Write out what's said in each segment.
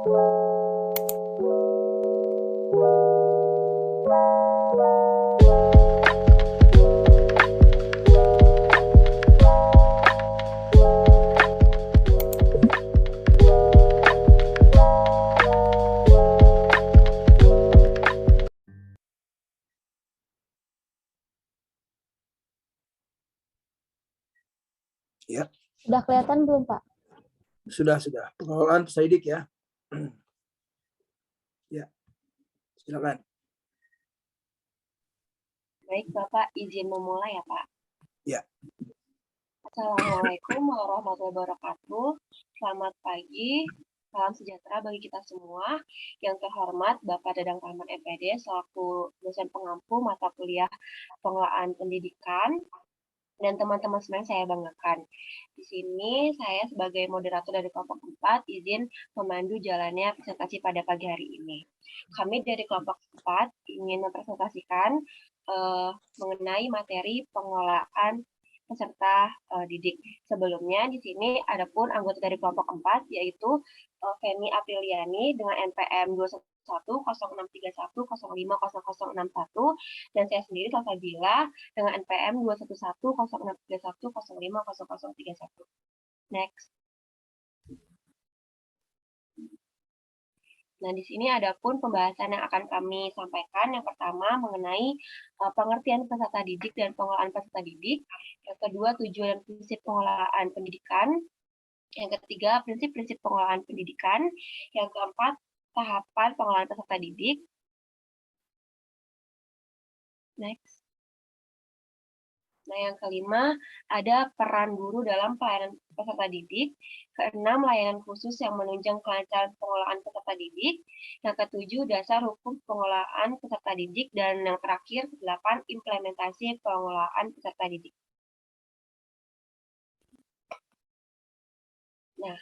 Ya. Sudah kelihatan belum, Pak? Sudah. Pengelolaan peserta didik ya. Ya, silakan. Baik, Bapak izin memulai ya, Pak. Ya. Assalamualaikum warahmatullahi wabarakatuh. Selamat pagi, salam sejahtera bagi kita semua. Yang terhormat Bapak Dadang Rahman MPD selaku dosen pengampu mata kuliah pengelolaan pendidikan dan teman-teman semua yang saya banggakan. Di sini saya sebagai moderator dari kelompok 4 izin memandu jalannya presentasi pada pagi hari ini. Kami dari kelompok 4 ingin mempresentasikan mengenai materi pengelolaan peserta didik. Sebelumnya di sini ada pun anggota dari kelompok 4 yaitu Femi Apriliani dengan NPM 2106310500061 dan saya sendiri Salsabila dengan NPM 2110631050031. Next. Nah, di sini ada pun pembahasan yang akan kami sampaikan. Yang pertama mengenai pengertian peserta didik dan pengelolaan peserta didik. Yang kedua, tujuan dan prinsip pengelolaan pendidikan. Yang ketiga, prinsip-prinsip pengelolaan pendidikan. Yang keempat, tahapan pengelolaan peserta didik. Next. Nah, yang kelima, ada peran guru dalam pelayanan peserta didik. Keenam, layanan khusus yang menunjang kelancaran pengelolaan peserta didik. Yang ketujuh, dasar hukum pengelolaan peserta didik. Dan yang terakhir, kedelapan, implementasi pengelolaan peserta didik. Nah,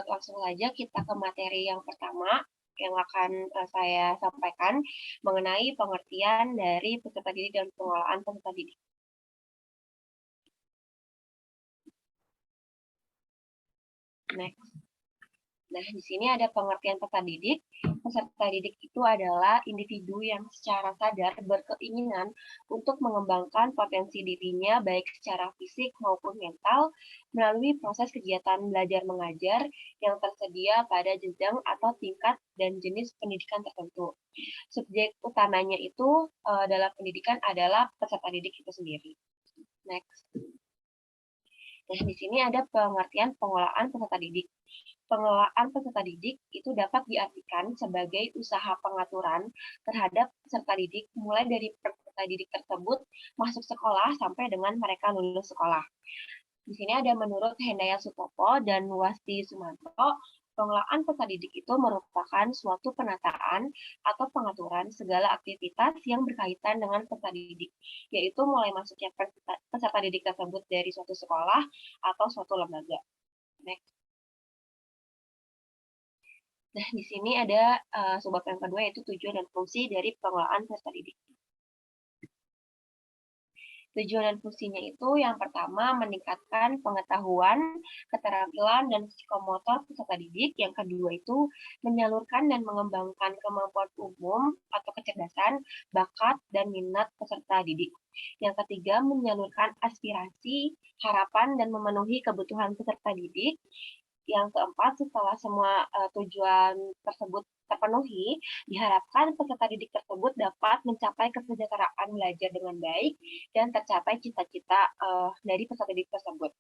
langsung saja kita ke materi yang pertama yang akan saya sampaikan mengenai pengertian dari peserta didik dan pengelolaan peserta didik. Next. Nah, di sini ada pengertian peserta didik. Peserta didik itu adalah individu yang secara sadar berkeinginan untuk mengembangkan potensi dirinya baik secara fisik maupun mental melalui proses kegiatan belajar mengajar yang tersedia pada jenjang atau tingkat dan jenis pendidikan tertentu. Subjek utamanya itu dalam pendidikan adalah peserta didik itu sendiri. Next. Nah, di sini ada pengertian pengelolaan peserta didik. Pengelolaan peserta didik itu dapat diartikan sebagai usaha pengaturan terhadap peserta didik mulai dari peserta didik tersebut masuk sekolah sampai dengan mereka lulus sekolah. Di sini ada menurut Hendaya Sutopo dan Wasti Sumanto, pengelolaan peserta didik itu merupakan suatu penataan atau pengaturan segala aktivitas yang berkaitan dengan peserta didik, yaitu mulai masuknya peserta didik tersebut dari suatu sekolah atau suatu lembaga. Next. Nah, di sini ada subbab yang kedua yaitu tujuan dan fungsi dari pengelolaan peserta didik. Tujuan dan fungsinya itu yang pertama meningkatkan pengetahuan, keterampilan, dan psikomotor peserta didik. Yang kedua itu menyalurkan dan mengembangkan kemampuan umum atau kecerdasan, bakat, dan minat peserta didik. Yang ketiga menyalurkan aspirasi, harapan, dan memenuhi kebutuhan peserta didik. Yang keempat, setelah semua tujuan tersebut terpenuhi, diharapkan peserta didik tersebut dapat mencapai kesejahteraan belajar dengan baik dan tercapai cita-cita dari peserta didik tersebut.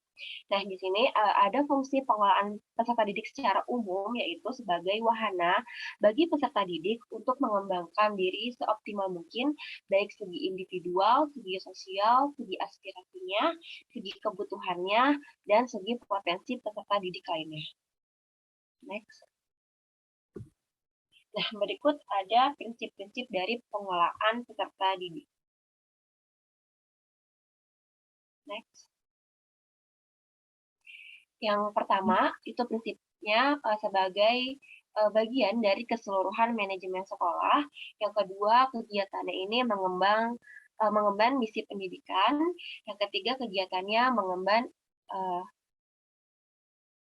Nah, di sini ada fungsi pengelolaan peserta didik secara umum, yaitu sebagai wahana bagi peserta didik untuk mengembangkan diri seoptimal mungkin, baik segi individual, segi sosial, segi aspirasinya, segi kebutuhannya, dan segi potensi peserta didik lainnya. Next. Nah, berikut ada prinsip-prinsip dari pengelolaan peserta didik. Next. Yang pertama, itu prinsipnya sebagai bagian dari keseluruhan manajemen sekolah. Yang kedua, kegiatannya ini mengemban misi pendidikan. Yang ketiga, kegiatannya mengemban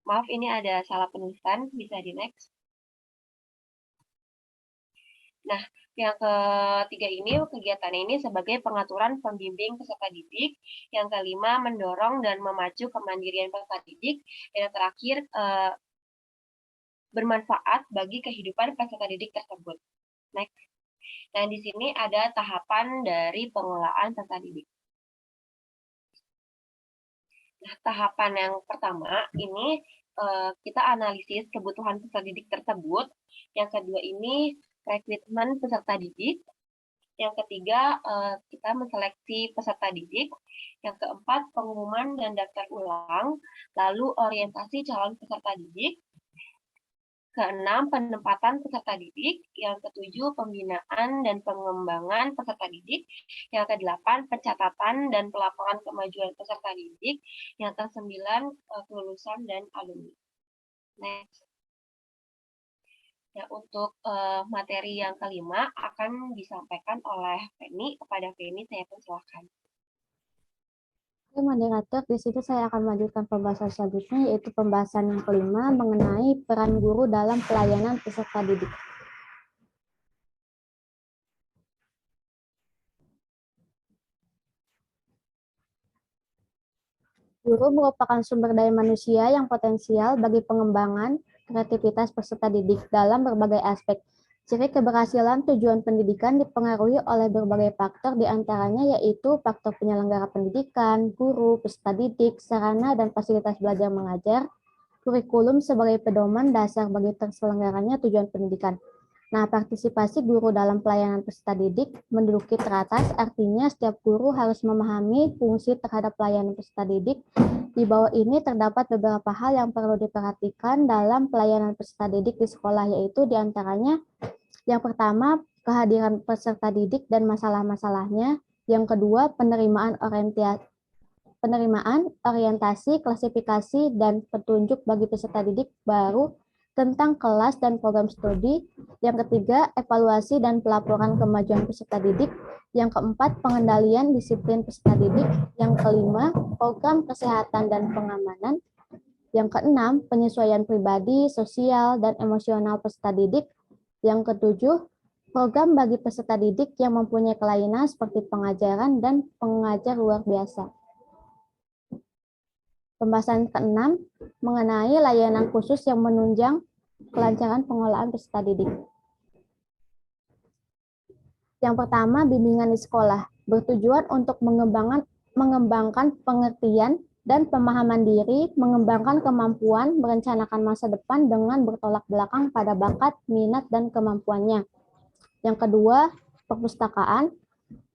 maaf, ini ada salah penulisan, bisa di next. Nah, yang ketiga ini, kegiatan ini sebagai pengaturan pembimbing peserta didik. Yang kelima, mendorong dan memacu kemandirian peserta didik. Dan yang terakhir, bermanfaat bagi kehidupan peserta didik tersebut. Next. Nah, di sini ada tahapan dari pengelolaan peserta didik. Nah, tahapan yang pertama ini kita analisis kebutuhan peserta didik tersebut. Yang kedua ini rekrutmen peserta didik. Yang ketiga kita menseleksi peserta didik. Yang keempat pengumuman dan daftar ulang. Lalu orientasi calon peserta didik. Keenam, penempatan peserta didik. Yang ketujuh, pembinaan dan pengembangan peserta didik. Yang kedelapan, pencatatan dan pelaporan kemajuan peserta didik. Yang kesembilan, kelulusan dan alumni. Next. Ya, untuk materi yang kelima akan disampaikan oleh Feni. Kepada Feni, saya persilakan. Oke, moderator, di situ saya akan melanjutkan pembahasan selanjutnya, yaitu pembahasan yang kelima mengenai peran guru dalam pelayanan peserta didik. Guru merupakan sumber daya manusia yang potensial bagi pengembangan kreativitas peserta didik dalam berbagai aspek. Ciri keberhasilan tujuan pendidikan dipengaruhi oleh berbagai faktor, diantaranya yaitu faktor penyelenggara pendidikan, guru, peserta didik, sarana dan fasilitas belajar mengajar, kurikulum sebagai pedoman dasar bagi terselenggaranya tujuan pendidikan. Nah, partisipasi guru dalam pelayanan peserta didik menduduki teratas, artinya setiap guru harus memahami fungsi terhadap pelayanan peserta didik. Di bawah ini terdapat beberapa hal yang perlu diperhatikan dalam pelayanan peserta didik di sekolah, yaitu diantaranya yang pertama, kehadiran peserta didik dan masalah-masalahnya. Yang kedua, penerimaan orientasi, klasifikasi, dan petunjuk bagi peserta didik baru tentang kelas dan program studi. Yang ketiga, evaluasi dan pelaporan kemajuan peserta didik. Yang keempat, pengendalian disiplin peserta didik. Yang kelima, program kesehatan dan pengamanan. Yang keenam, penyesuaian pribadi, sosial, dan emosional peserta didik. Yang ketujuh, program bagi peserta didik yang mempunyai kelainan seperti pengajaran dan pengajar luar biasa. Pembahasan keenam mengenai layanan khusus yang menunjang kelancaran pengelolaan peserta didik. Yang pertama, bimbingan di sekolah bertujuan untuk mengembangkan pengertian dan pemahaman diri, mengembangkan kemampuan, merencanakan masa depan dengan bertolak belakang pada bakat, minat, dan kemampuannya. Yang kedua, perpustakaan.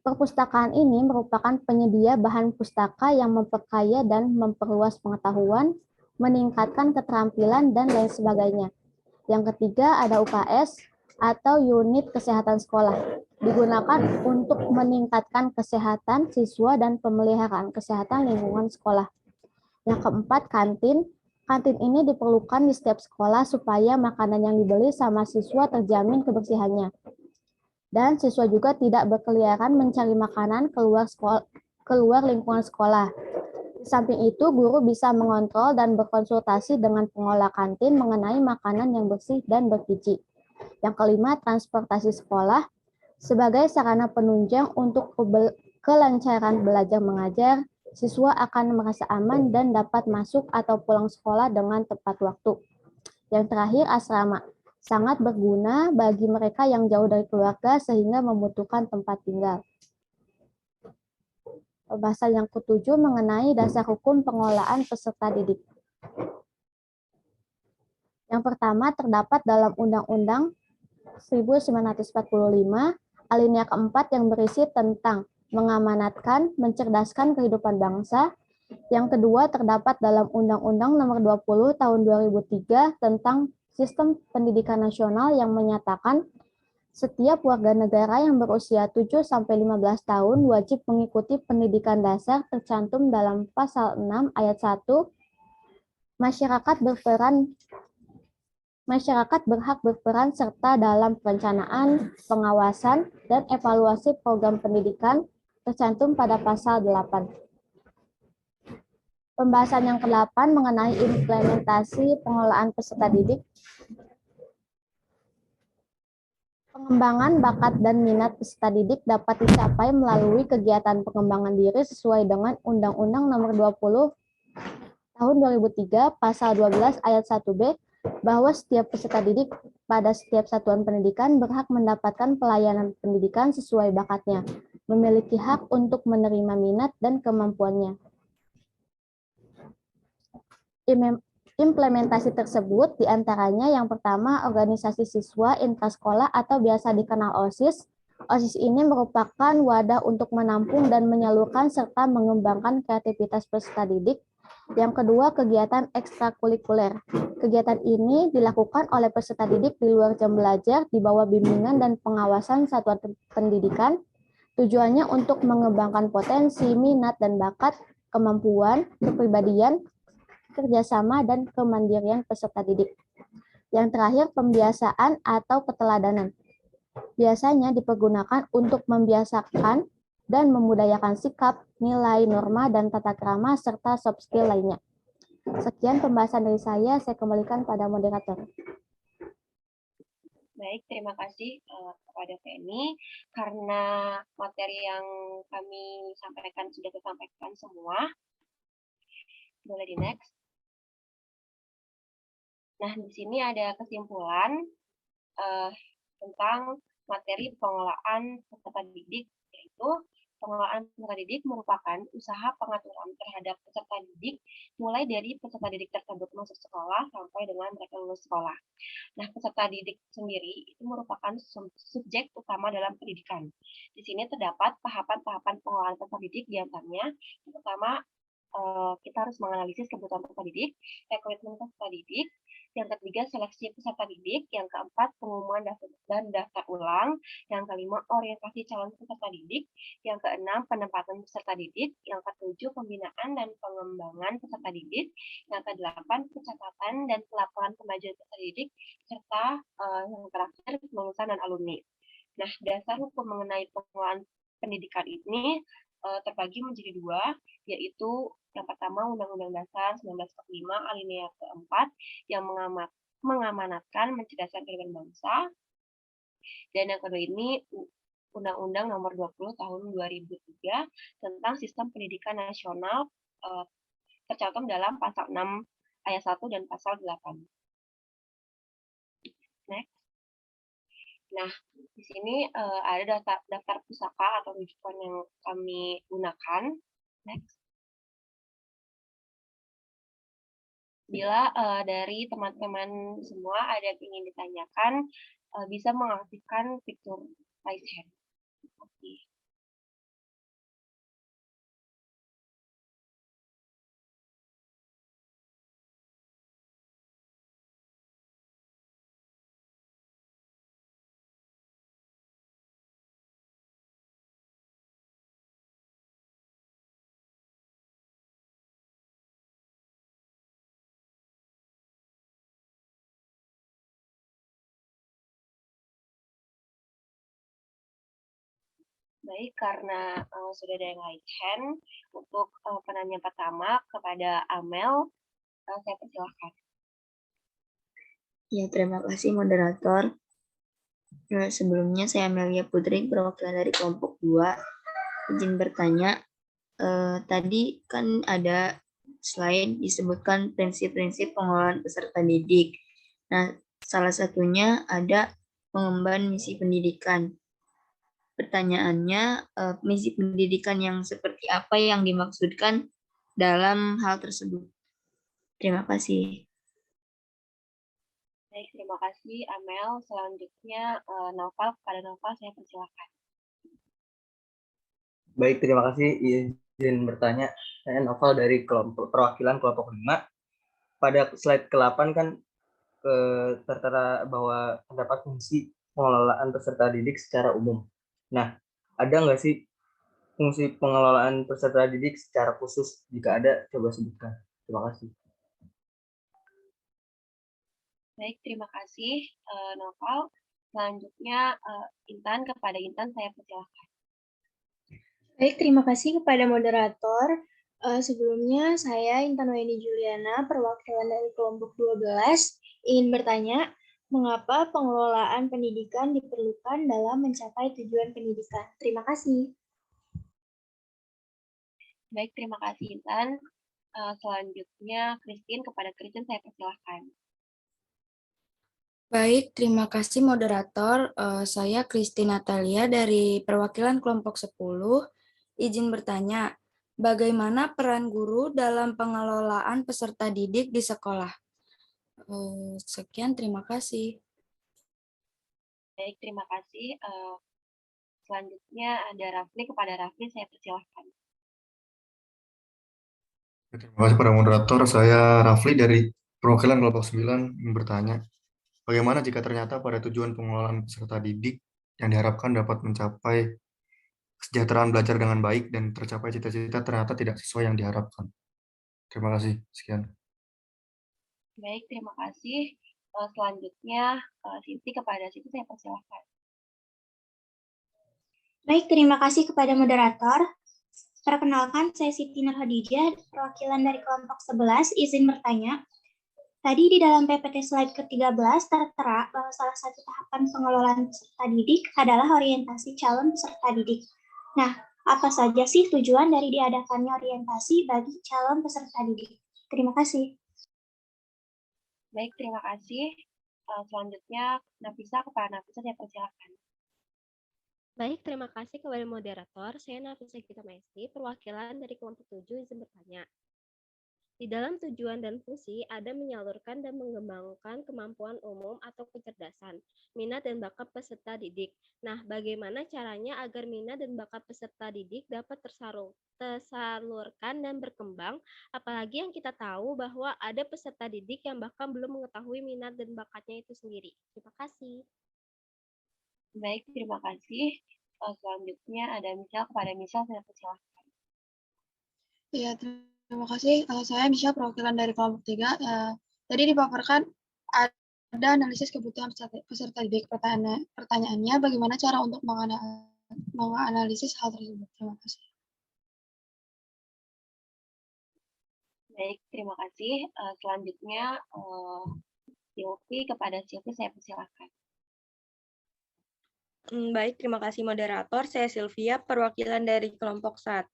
Perpustakaan ini merupakan penyedia bahan pustaka yang memperkaya dan memperluas pengetahuan, meningkatkan keterampilan, dan lain sebagainya. Yang ketiga, ada UKS atau unit kesehatan sekolah. Digunakan untuk meningkatkan kesehatan siswa dan pemeliharaan kesehatan lingkungan sekolah. Yang keempat, kantin. Kantin ini diperlukan di setiap sekolah supaya makanan yang dibeli sama siswa terjamin kebersihannya. Dan siswa juga tidak berkeliaran mencari makanan keluar lingkungan sekolah. Di samping itu, guru bisa mengontrol dan berkonsultasi dengan pengelola kantin mengenai makanan yang bersih dan bergizi. Yang kelima, transportasi sekolah. Sebagai sarana penunjang untuk kelancaran belajar mengajar, siswa akan merasa aman dan dapat masuk atau pulang sekolah dengan tepat waktu. Yang terakhir, asrama. Sangat berguna bagi mereka yang jauh dari keluarga sehingga membutuhkan tempat tinggal. Pembahasan yang ketujuh mengenai dasar hukum pengelolaan peserta didik. Yang pertama terdapat dalam Undang-Undang 1945, alinea keempat yang berisi tentang mengamanatkan, mencerdaskan kehidupan bangsa. Yang kedua terdapat dalam Undang-Undang Nomor 20 Tahun 2003 tentang Sistem Pendidikan Nasional yang menyatakan setiap warga negara yang berusia 7-15 tahun wajib mengikuti pendidikan dasar tercantum dalam Pasal 6 Ayat 1. Masyarakat berhak berperan serta dalam perencanaan, pengawasan, dan evaluasi program pendidikan tercantum pada pasal 8. Pembahasan yang ke-8 mengenai implementasi pengelolaan peserta didik. Pengembangan bakat dan minat peserta didik dapat dicapai melalui kegiatan pengembangan diri sesuai dengan Undang-Undang Nomor 20 Tahun 2003 Pasal 12 Ayat 1B bahwa setiap peserta didik pada setiap satuan pendidikan berhak mendapatkan pelayanan pendidikan sesuai bakatnya, memiliki hak untuk menerima minat dan kemampuannya. Implementasi tersebut diantaranya yang pertama organisasi siswa intrasekolah atau biasa dikenal OSIS. OSIS ini merupakan wadah untuk menampung dan menyalurkan serta mengembangkan kreativitas peserta didik. Yang kedua, kegiatan ekstrakurikuler. Kegiatan ini dilakukan oleh peserta didik di luar jam belajar di bawah bimbingan dan pengawasan satuan pendidikan. Tujuannya untuk mengembangkan potensi, minat, dan bakat, kemampuan, kepribadian, kerjasama, dan kemandirian peserta didik. Yang terakhir, pembiasaan atau keteladanan. Biasanya dipergunakan untuk membiasakan dan memudayakan sikap, nilai, norma, dan tata krama, serta soft skill lainnya. Sekian pembahasan dari saya kembalikan pada moderator. Baik, terima kasih kepada Feni. Karena materi yang kami sampaikan sudah disampaikan semua, boleh di next. Nah, di sini ada kesimpulan tentang materi pengelolaan peserta didik, yaitu pengelolaan peserta didik merupakan usaha pengaturan terhadap peserta didik mulai dari peserta didik tersebut masuk sekolah sampai dengan mereka lulus sekolah. Nah, peserta didik sendiri itu merupakan subjek utama dalam pendidikan. Di sini terdapat tahapan-tahapan pengelolaan peserta didik, diantaranya yang pertama kita harus menganalisis kebutuhan peserta didik, rekrutmen peserta didik, yang ketiga seleksi peserta didik, yang keempat pengumuman dan daftar ulang, yang kelima orientasi calon peserta didik, yang keenam penempatan peserta didik, yang ketujuh pembinaan dan pengembangan peserta didik, yang kedelapan pencatatan dan pelaporan kemajuan peserta didik, serta yang terakhir lulusan dan alumni. Nah, dasar hukum mengenai pengelolaan pendidikan ini terbagi menjadi dua, yaitu yang pertama Undang-Undang Dasar 1945 alinea keempat yang mengamanatkan mencerdaskan kehidupan bangsa, dan yang kedua ini Undang-Undang Nomor 20 Tahun 2003 tentang Sistem Pendidikan Nasional tercantum dalam Pasal 6 Ayat 1 dan Pasal 8. Next. Nah, di sini ada daftar pusaka atau rujukan yang kami gunakan. Next. Bila dari teman-teman semua ada yang ingin ditanyakan, bisa mengaktifkan fitur raise hand. Oke. Baik, karena sudah ada yang raise hand, untuk penanya pertama kepada Amel, saya persilahkan. Ya, terima kasih moderator. Sebelumnya saya Amelia Putri, perwakilan dari kelompok 2. Izin bertanya, tadi kan ada slide disebutkan prinsip-prinsip pengelolaan peserta didik. Nah, salah satunya ada pengemban misi pendidikan. Pertanyaannya, misi pendidikan yang seperti apa yang dimaksudkan dalam hal tersebut? Terima kasih. Baik, terima kasih Amel. Selanjutnya Noval, kepada Noval saya persilakan. Baik, terima kasih. Izin bertanya, saya Noval dari perwakilan kelompok 5. Pada slide ke-8 kan tertera bahwa terdapat fungsi pengelolaan peserta didik secara umum. Nah, ada nggak sih fungsi pengelolaan peserta didik secara khusus? Jika ada, coba sebutkan. Terima kasih. Baik, terima kasih Noval. Selanjutnya Intan, kepada Intan saya persilakan. Baik, terima kasih kepada moderator. Sebelumnya saya Intan Weni Juliana, perwakilan dari kelompok 12, ingin bertanya, Mengapa pengelolaan pendidikan diperlukan dalam mencapai tujuan pendidikan? Terima kasih. Baik, terima kasih Intan. Selanjutnya Christine, kepada Christine saya persilahkan. Baik, terima kasih moderator. Saya Kristi Natalia dari perwakilan kelompok 10. Izin bertanya, bagaimana peran guru dalam pengelolaan peserta didik di sekolah? Sekian, terima kasih. Baik, terima kasih. Selanjutnya ada Rafli, kepada Rafli saya persilahkan. Terima kasih para moderator. Saya Rafli dari perwakilan kelompok 9 ingin bertanya, bagaimana jika ternyata pada tujuan pengelolaan peserta didik yang diharapkan dapat mencapai kesejahteraan belajar dengan baik dan tercapai cita-cita ternyata tidak sesuai yang diharapkan? Terima kasih. Sekian. Baik, terima kasih. Selanjutnya Siti, kepada Siti saya persilahkan. Baik, terima kasih kepada moderator. Perkenalkan, saya Siti Nur Hadijah, perwakilan dari kelompok 11, izin bertanya. Tadi di dalam PPT slide ke-13 tertera bahwa salah satu tahapan pengelolaan peserta didik adalah orientasi calon peserta didik. Nah, apa saja sih tujuan dari diadakannya orientasi bagi calon peserta didik? Terima kasih. Baik, terima kasih. Selanjutnya Nafisa, kepada Nafisa saya persilahkan. Baik, terima kasih kepada moderator. Saya Nafisa Gita Mesti, perwakilan dari kelompok 7, izin bertanya. Di dalam tujuan dan fungsi ada menyalurkan dan mengembangkan kemampuan umum atau kecerdasan, minat dan bakat peserta didik. Nah, bagaimana caranya agar minat dan bakat peserta didik dapat tersalurkan dan berkembang, apalagi yang kita tahu bahwa ada peserta didik yang bahkan belum mengetahui minat dan bakatnya itu sendiri. Terima kasih. Baik, terima kasih. Selanjutnya ada Michelle, kepada Michelle saya persilahkan. Ya, terima kasih. Saya Misha, perwakilan dari kelompok 3. Tadi dipaparkan ada analisis kebutuhan peserta didik. Pertanyaannya, bagaimana cara untuk menganalisis hal tersebut? Terima kasih. Baik, terima kasih. Selanjutnya Silvi, kepada Silvi saya persilahkan. Baik, terima kasih moderator. Saya Sylvia, perwakilan dari kelompok 1.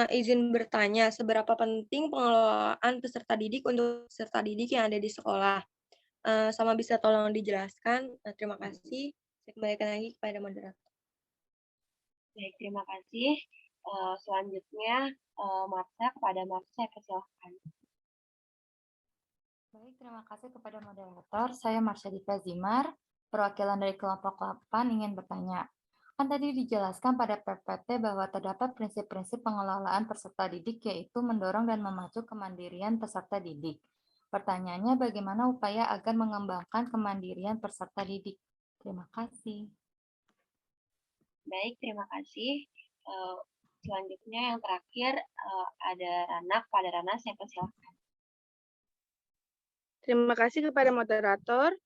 Izin bertanya, seberapa penting pengelolaan peserta didik untuk peserta didik yang ada di sekolah? Sama bisa tolong dijelaskan? Terima kasih. Saya kembalikan lagi kepada moderator. Baik, terima kasih. Selanjutnya Marsha, kepada Marsha saya persilahkan. Baik, terima kasih kepada moderator. Saya Marsha Dika Zimar, perwakilan dari kelompok 8 ingin bertanya. Kan tadi dijelaskan pada PPT bahwa terdapat prinsip-prinsip pengelolaan peserta didik yaitu mendorong dan memacu kemandirian peserta didik. Pertanyaannya bagaimana upaya agar mengembangkan kemandirian peserta didik? Terima kasih. Baik, terima kasih. Selanjutnya yang terakhir ada Rana, kepada Rana saya persilahkan. Terima kasih kepada moderator.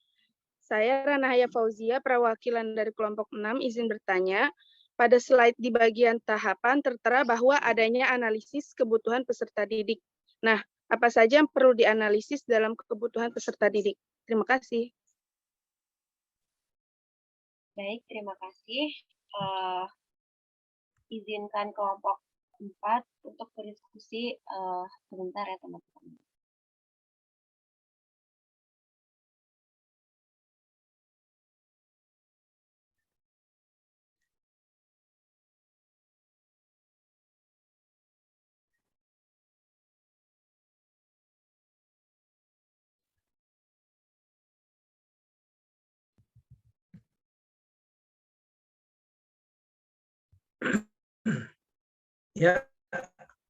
Saya Ranahaya Fauzia, perwakilan dari kelompok 6, izin bertanya. Pada slide di bagian tahapan tertera bahwa adanya analisis kebutuhan peserta didik. Nah, apa saja yang perlu dianalisis dalam kebutuhan peserta didik? Terima kasih. Baik, terima kasih. Izinkan kelompok 4 untuk berdiskusi sebentar ya teman-teman. Ya,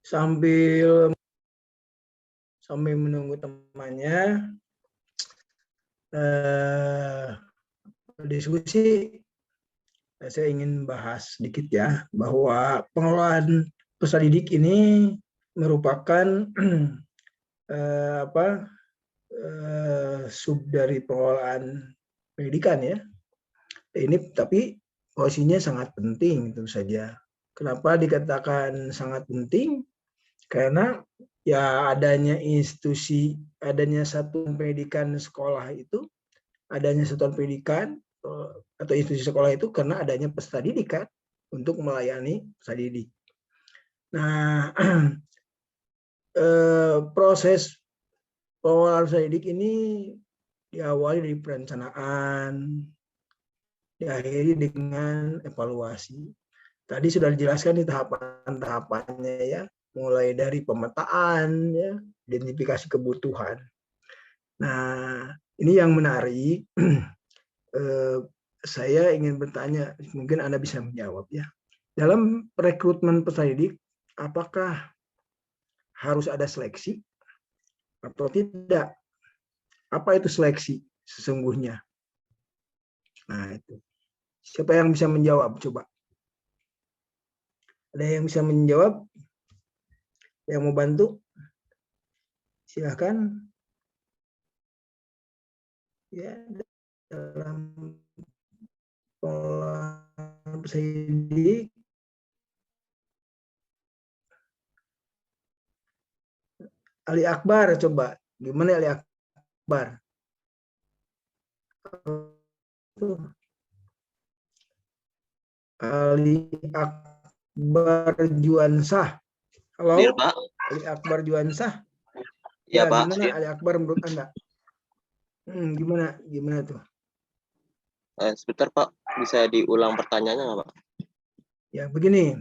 sambil menunggu temannya diskusi, saya ingin bahas sedikit ya bahwa pengelolaan peserta didik ini merupakan sub dari pengelolaan pendidikan ya. Ini tapi posisinya sangat penting tentu saja. Kenapa dikatakan sangat penting? Karena ya adanya institusi, adanya satu pendidikan sekolah itu adanya satuan pendidikan atau institusi sekolah itu karena adanya peserta didik kan, untuk melayani peserta didik. Nah, proses pengelolaan peserta didik ini diawali dari perencanaan, diakhiri dengan evaluasi. Tadi sudah dijelaskan di tahapan-tahapannya ya, mulai dari pemetaan, ya, identifikasi kebutuhan. Nah, ini yang menarik. Saya ingin bertanya, mungkin Anda bisa menjawab ya. Dalam rekrutmen peserta didik, apakah harus ada seleksi atau tidak? Apa itu seleksi sesungguhnya? Nah, itu. Siapa yang bisa menjawab? Coba. Ada yang bisa menjawab? Yang mau bantu? Silakan. Ya, dalam pengelolaan peserta didik, Ali Akbar, coba. Gimana Ali Akbar? Ali Akbar Juansah. Halo, Hadir, Pak. Ali Akbar Juansah. Ya, Ya, Pak. gimana Ali Akbar menurut Anda? Gimana tuh? Sebentar, Pak. Bisa diulang pertanyaannya nggak, Pak? Ya, begini.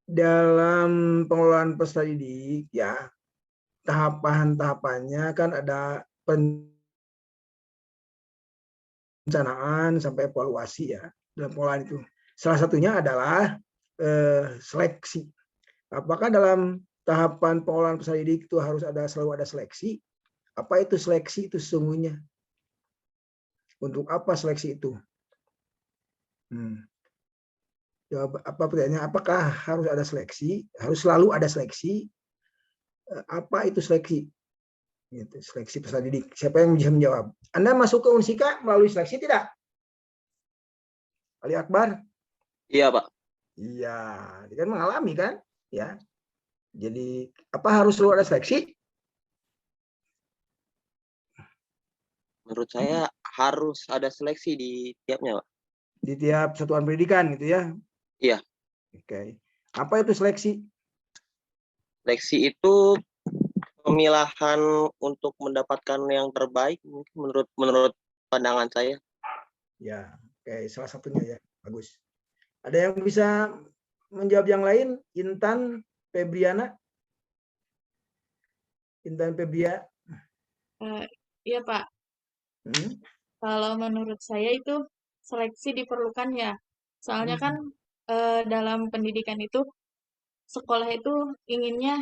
Dalam pengelolaan peserta didik, ya, tahapan-tahapannya kan ada perencanaan sampai evaluasi ya dalam pengelolaan itu. Salah satunya adalah seleksi. Apakah dalam tahapan pengelolaan peserta didik itu harus selalu ada seleksi? Apa itu seleksi itu sesungguhnya? Untuk apa seleksi itu? Jawab apa pertanyaannya? Apakah harus ada seleksi? Harus selalu ada seleksi? Apa itu seleksi? Gitu, seleksi peserta didik. Siapa yang bisa menjawab? Anda masuk ke Unsika melalui seleksi tidak? Ali Akbar? Iya, Pak. Iya, dia kan mengalami kan? Ya. Jadi apa harus selalu ada seleksi? Menurut saya harus ada seleksi di tiapnya, Pak. Di tiap satuan pendidikan gitu ya? Iya. Oke. Apa itu seleksi? Seleksi itu pemilahan untuk mendapatkan yang terbaik mungkin menurut pandangan saya. Ya, oke, salah satunya ya. Bagus. Ada yang bisa menjawab yang lain? Intan Febriana? Intan Febria? Iya, Pak. Kalau menurut saya itu seleksi diperlukan ya. Soalnya kan dalam pendidikan itu sekolah itu inginnya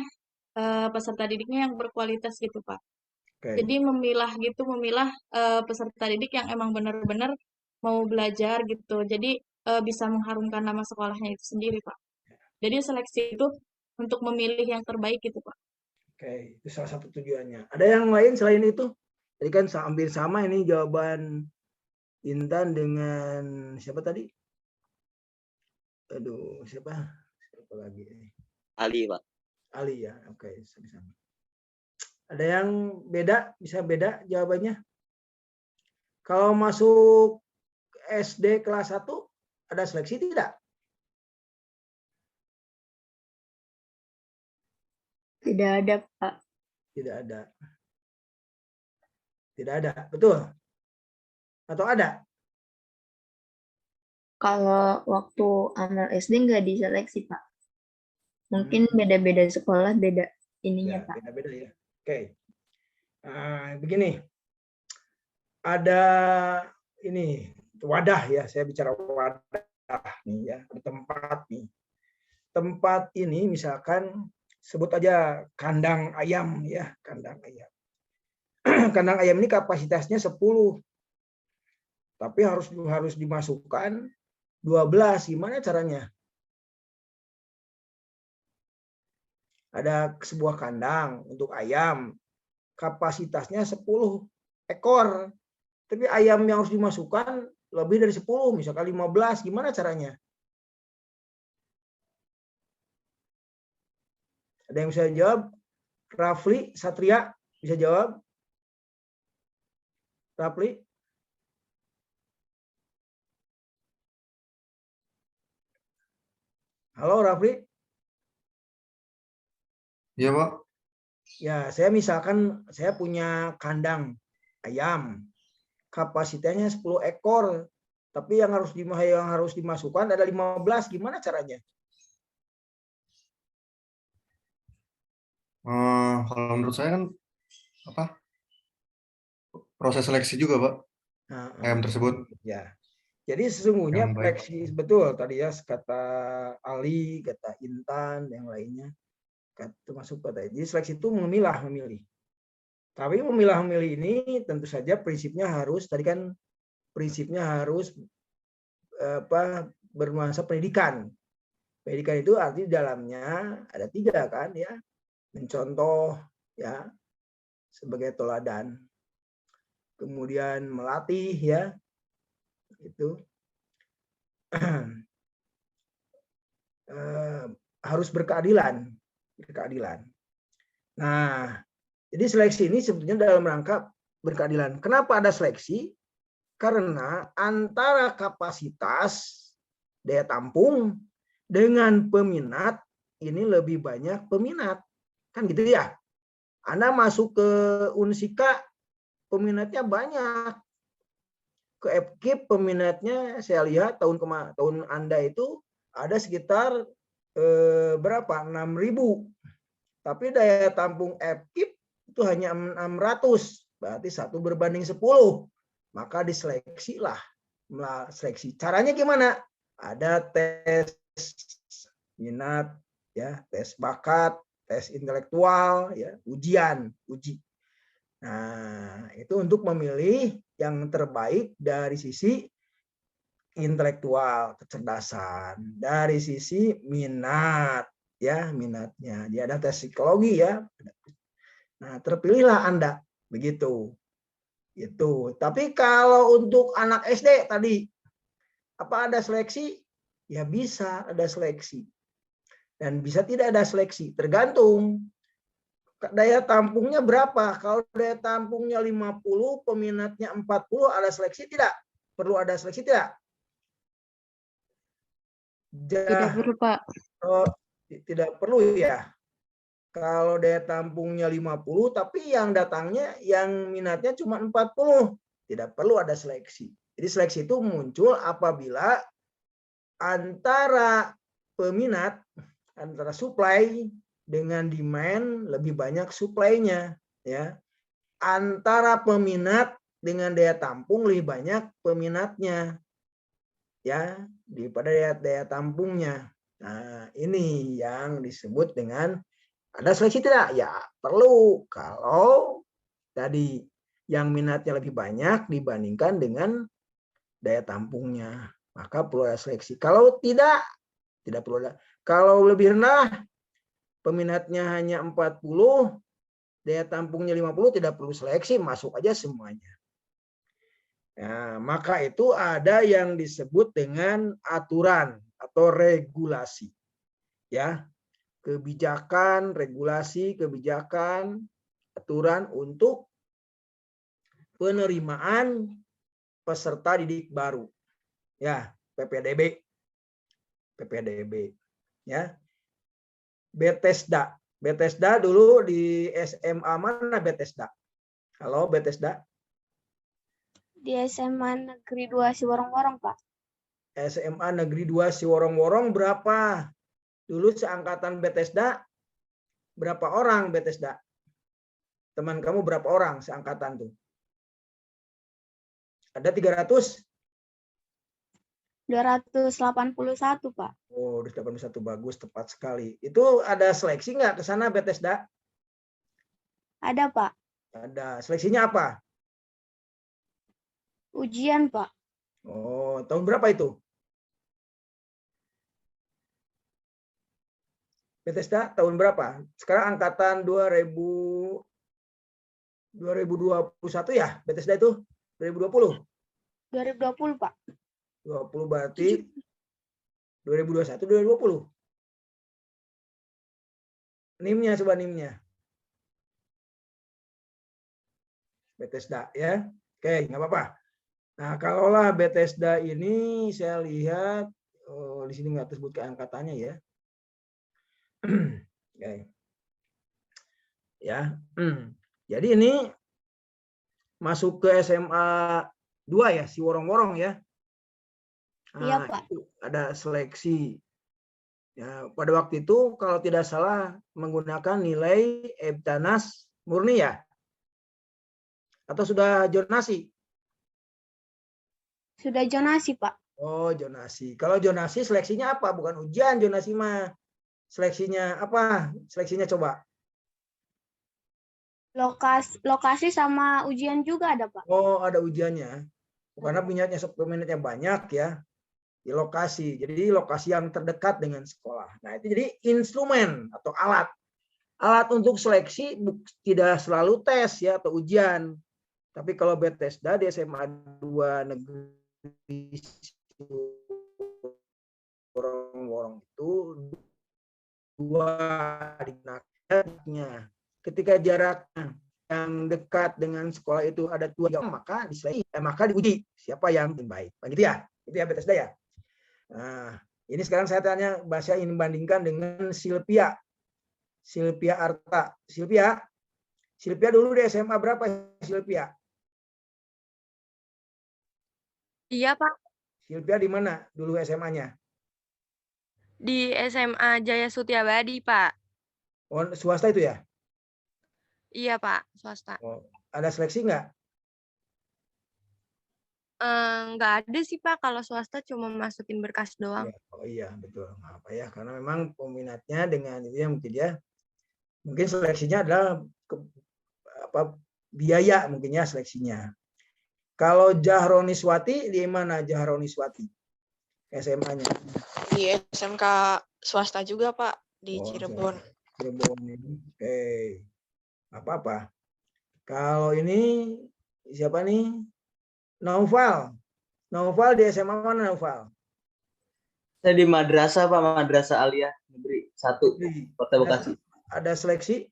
peserta didiknya yang berkualitas gitu, Pak. Jadi memilah peserta didik yang emang benar-benar mau belajar gitu. Jadi bisa mengharumkan nama sekolahnya itu sendiri, Pak. Jadi seleksi itu untuk memilih yang terbaik gitu, Pak. Oke, itu salah satu tujuannya. Ada yang lain selain itu? Jadi kan hampir sama ini jawaban Intan dengan siapa tadi? Aduh, siapa lagi? Ali, Pak. Ali ya, oke, sama-sama. Ada yang beda? Bisa beda jawabannya? Kalau masuk SD kelas 1 ada seleksi tidak? Tidak ada, Pak. Tidak ada. Tidak ada, betul? Atau ada? Kalau waktu amal SD nggak diseleksi, Pak. Mungkin beda-beda sekolah, beda ininya, Ya, Pak. beda-beda ya. Oke. Nah, begini. Ada ini wadah ya, saya bicara wadah nih ya, ada tempat nih. Tempat ini misalkan sebut aja kandang ayam ya, kandang ayam. Kandang ayam ini kapasitasnya 10. Tapi harus dimasukkan 12. Gimana caranya? Ada sebuah kandang untuk ayam. Kapasitasnya 10 ekor. Tapi ayam yang harus dimasukkan lebih dari 10, misalkan 15. Gimana caranya? Ada yang bisa jawab? Rafli, Satria, bisa jawab? Rafli? Halo Rafli? Iya, Pak. Ya, saya misalkan saya punya kandang ayam, kapasitasnya 10 ekor, tapi yang harus dimasukkan ada 15, gimana caranya? Kalau menurut saya kan proses seleksi juga, Pak, ayam tersebut. Ya, jadi sesungguhnya Yang baik. seleksi betul tadi ya kata Ali, kata Intan, yang lainnya, termasuk kata. Jadi seleksi itu memilih. Tapi memilah-memilih ini tentu saja prinsipnya harus bernuansa pendidikan. Pendidikan itu arti dalamnya ada 3 kan ya, mencontoh ya sebagai teladan, kemudian melatih ya itu harus berkeadilan. Nah, jadi seleksi ini sebetulnya dalam rangka berkeadilan. Kenapa ada seleksi? Karena antara kapasitas daya tampung dengan peminat ini lebih banyak peminat. Kan gitu ya. Anda masuk ke Unsika peminatnya banyak. Ke FKIP peminatnya saya lihat tahun Anda itu ada sekitar berapa? 6.000. Tapi daya tampung FKIP itu hanya 600. Berarti 1/10. Maka diseleksi lah. Seleksi. Caranya gimana? Ada tes minat, ya, tes bakat, tes intelektual, ya, uji. Nah, itu untuk memilih yang terbaik dari sisi intelektual, kecerdasan, dari sisi minat, ya, minatnya. Dia ada tes psikologi ya. Nah, terpilihlah Anda begitu. Itu. Tapi kalau untuk anak SD tadi, apa ada seleksi? Ya bisa ada seleksi. Dan bisa tidak ada seleksi, tergantung daya tampungnya berapa. Kalau daya tampungnya 50, peminatnya 40, ada seleksi tidak? Perlu ada seleksi tidak? Tidak perlu, Pak. Oh, tidak perlu ya. Kalau daya tampungnya 50, tapi yang datangnya, yang minatnya cuma 40. Tidak perlu ada seleksi. Jadi seleksi itu muncul apabila antara peminat, antara supply dengan demand lebih banyak supply-nya. Ya. Antara peminat dengan daya tampung lebih banyak peminatnya. Ya, daripada daya tampungnya. Nah, ini yang disebut dengan ada seleksi tidak? Ya, perlu. Kalau tadi yang minatnya lebih banyak dibandingkan dengan daya tampungnya, maka perlu ada seleksi. Kalau tidak perlu ada. Kalau lebih rendah, peminatnya hanya 40, daya tampungnya 50, tidak perlu seleksi, masuk aja semuanya. Nah, maka itu ada yang disebut dengan aturan atau regulasi. Ya. Kebijakan, regulasi, kebijakan, aturan untuk penerimaan peserta didik baru. Ya, PPDB. Ya. Bethesda. Bethesda dulu di SMA mana Bethesda? Halo Bethesda? Di SMA Negeri 2 Siworong-Worong, Pak. SMA Negeri 2 Siworong-Worong berapa? Dulu seangkatan Bethesda, berapa orang Bethesda? Teman kamu berapa orang seangkatan tuh? Ada 300? 281, Pak. Oh, 281, bagus, tepat sekali. Itu ada seleksi nggak ke sana Bethesda? Ada, Pak. Ada. Seleksinya apa? Ujian, Pak. Oh, tahun berapa itu? Bethesda tahun berapa? Sekarang angkatan 2021 ya? Bethesda itu 2020? 2020, Pak. 20 berarti 2021, 2020. NIM-nya, coba NIM-nya. Bethesda ya. Oke, nggak apa-apa. Nah, kalaulah Bethesda ini saya lihat di sini nggak tersebut angkatannya ya. Oke. Ya. Jadi ini masuk ke SMA 2 ya, si Worong-Worong ya. Iya, Pak. Itu ada seleksi. Ya, pada waktu itu kalau tidak salah menggunakan nilai Ebtanas murni ya? Atau sudah zonasi? Sudah zonasi, Pak. Oh, zonasi. Kalau zonasi seleksinya apa? Bukan ujian zonasi mah. Seleksinya apa? Seleksinya coba. Lokasi sama ujian juga ada, Pak. Oh, ada ujiannya. Karena peminatnya banyak ya. Di lokasi. Jadi lokasi yang terdekat dengan sekolah. Nah, itu jadi instrumen atau alat. Alat untuk seleksi tidak selalu tes ya atau ujian. Tapi kalau Bethesda di SMA 2 negeri Worong-Worong itu 2 digunakannya. Ketika jaraknya yang dekat dengan sekolah itu ada 2 maka diuji siapa yang baik. Begitu ya? Itu ya Bethesda ya. Nah, ini sekarang saya tanya, Basya ingin bandingkan dengan Silvia Arta. Silvia dulu di SMA berapa Silvia? Iya, Pak. Silvia di mana dulu SMA-nya? Di SMA Jaya Sutiabadi, Pak. Oh, swasta itu ya? Iya, Pak, swasta. Oh, ada seleksi nggak? Nggak ada sih, Pak. Kalau swasta cuma masukin berkas doang. Oh iya, betul. Apa ya? Karena memang peminatnya dengan itu ya mungkin seleksinya adalah biaya mungkin ya seleksinya. Kalau Jahroniswati di mana Jahroniswati? SMA-nya? Di SMK swasta juga, Pak, di Cirebon. Cirebon. Oke. Apa-apa. Kalau ini siapa nih? Naufal di SMA mana Naufal? Saya di madrasah, Pak, Madrasah Aliyah Negeri 1, Kota Bekasi. Ada seleksi?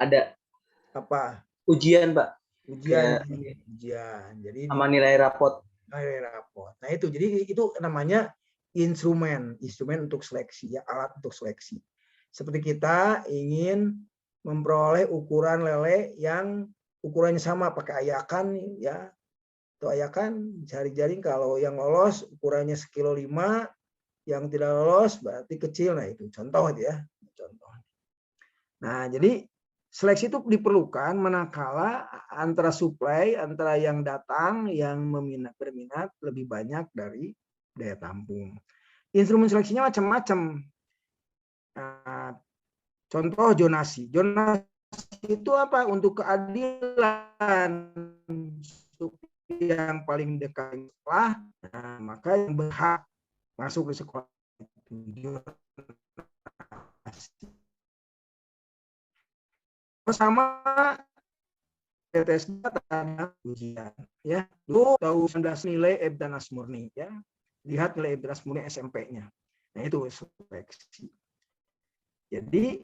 Ada. Apa? Ujian, Pak. Ujian. Jadi sama nilai rapot. Nah, itu jadi itu namanya instrumen untuk seleksi ya, alat untuk seleksi. Seperti kita ingin memperoleh ukuran lele yang ukurannya sama pakai ayakan ya. Ayakan jari-jari, kalau yang lolos ukurannya 1,5 kilo, yang tidak lolos berarti kecil. Nah itu contoh ya, contoh. Nah jadi seleksi itu diperlukan manakala antara supply, antara yang datang yang berminat lebih banyak dari daya tampung. Instrumen seleksinya macam-macam. Nah, contoh zonasi. Zonasi itu apa? Untuk keadilan yang paling dekat sekolah, nah, maka yang berhak masuk ke sekolah itu sama Bethesda tanda ujian ya. Dulu tahu 19 nilai Ebtanas murni ya. Lihat nilai Ebtanas murni SMP-nya. Nah itu seleksi. Jadi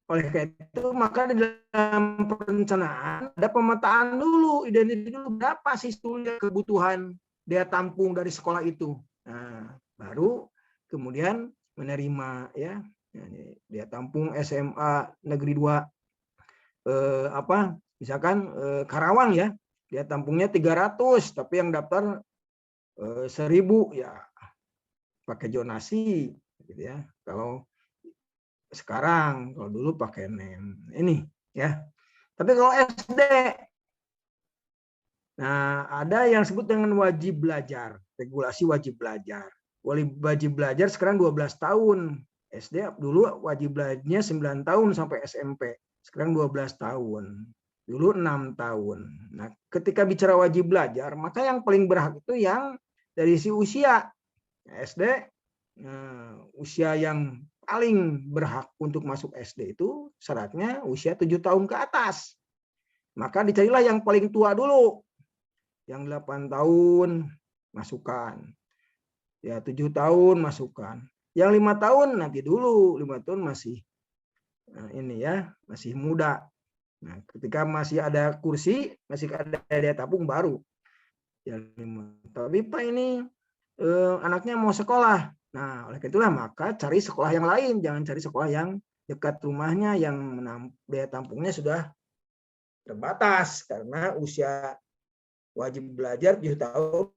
oleh karena itu maka di dalam perencanaan ada pemetaan dulu, identitas dulu berapa sih sebetulnya kebutuhan daya tampung dari sekolah itu. Nah, baru kemudian menerima ya daya tampung SMA Negeri 2 misalkan Karawang ya, daya tampungnya 300 tapi yang daftar 1.000 ya pakai zonasi gitu ya. Kalau sekarang, kalau dulu pakai NEM ini ya. Tapi kalau SD, nah ada yang disebut dengan wajib belajar, regulasi wajib belajar. Wajib belajar sekarang 12 tahun. SD dulu wajib belajarnya 9 tahun sampai SMP. Sekarang 12 tahun. Dulu 6 tahun. Nah, ketika bicara wajib belajar, maka yang paling berhak itu yang dari si usia. SD, usia yang paling berhak untuk masuk SD itu syaratnya usia 7 tahun ke atas. Maka dicarilah yang paling tua dulu. Yang 8 tahun masukkan. Ya 7 tahun masukkan. Yang 5 tahun nanti dulu. 5 tahun masih ini ya, masih muda. Nah, ketika masih ada kursi, masih ada daya tampung baru. Yang 5. Tapi Pak ini anaknya mau sekolah. Nah, oleh itulah maka cari sekolah yang lain, jangan cari sekolah yang dekat rumahnya yang daya tampungnya sudah terbatas karena usia wajib belajar 7 tahun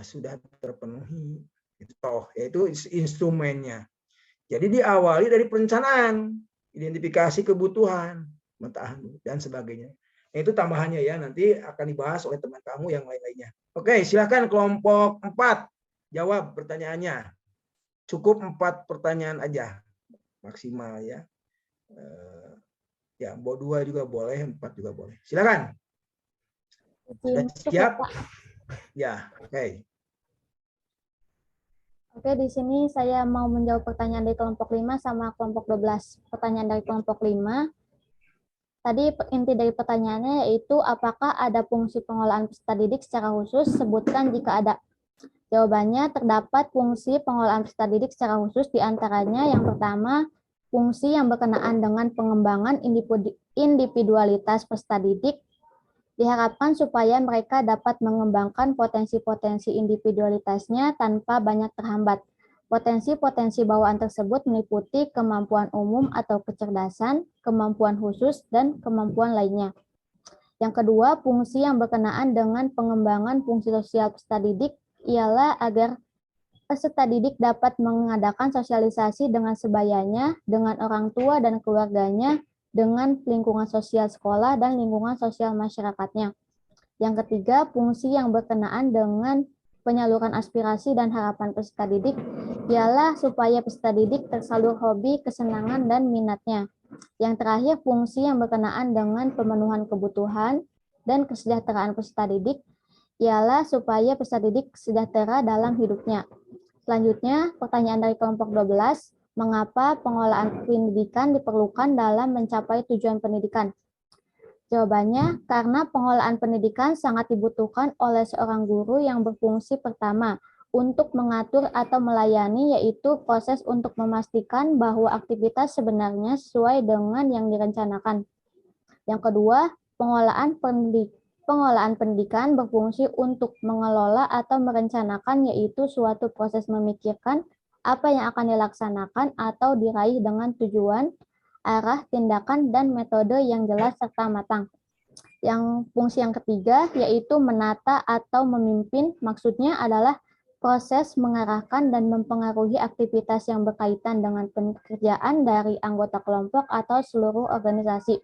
sudah terpenuhi. Yaitu instrumennya. Jadi diawali dari perencanaan, identifikasi kebutuhan, dan sebagainya. Itu tambahannya ya, nanti akan dibahas oleh teman kamu yang lain-lainnya. Oke, silakan kelompok 4 jawab pertanyaannya. Cukup 4 pertanyaan aja maksimal ya. Ya, mau 2 juga boleh, 4 juga boleh. Silakan. Sudah siap? Ya, oke. Oke, di sini saya mau menjawab pertanyaan dari kelompok 5 sama kelompok 12. Pertanyaan dari kelompok 5. Tadi inti dari pertanyaannya yaitu apakah ada fungsi pengolahan peserta didik secara khusus? Sebutkan jika ada. Jawabannya terdapat fungsi pengolahan peserta didik secara khusus, diantaranya yang pertama, fungsi yang berkenaan dengan pengembangan individualitas peserta didik, diharapkan supaya mereka dapat mengembangkan potensi-potensi individualitasnya tanpa banyak terhambat. Potensi-potensi bawaan tersebut meliputi kemampuan umum atau kecerdasan, kemampuan khusus, dan kemampuan lainnya. Yang kedua, fungsi yang berkenaan dengan pengembangan fungsi sosial peserta didik ialah agar peserta didik dapat mengadakan sosialisasi dengan sebayanya, dengan orang tua dan keluarganya, dengan lingkungan sosial sekolah dan lingkungan sosial masyarakatnya. Yang ketiga, fungsi yang berkenaan dengan penyaluran aspirasi dan harapan peserta didik ialah supaya peserta didik tersalur hobi, kesenangan, dan minatnya. Yang terakhir, fungsi yang berkenaan dengan pemenuhan kebutuhan dan kesejahteraan peserta didik ialah supaya peserta didik sejahtera dalam hidupnya. Selanjutnya, pertanyaan dari kelompok 12. Mengapa pengolahan pendidikan diperlukan dalam mencapai tujuan pendidikan? Jawabannya, karena pengolahan pendidikan sangat dibutuhkan oleh seorang guru yang berfungsi pertama, untuk mengatur atau melayani, yaitu proses untuk memastikan bahwa aktivitas sebenarnya sesuai dengan yang direncanakan. Yang kedua, pengolahan pendidikan berfungsi untuk mengelola atau merencanakan, yaitu suatu proses memikirkan apa yang akan dilaksanakan atau diraih dengan tujuan, arah, tindakan, dan metode yang jelas serta matang. Yang fungsi yang ketiga yaitu menata atau memimpin, maksudnya adalah proses mengarahkan dan mempengaruhi aktivitas yang berkaitan dengan pekerjaan dari anggota kelompok atau seluruh organisasi.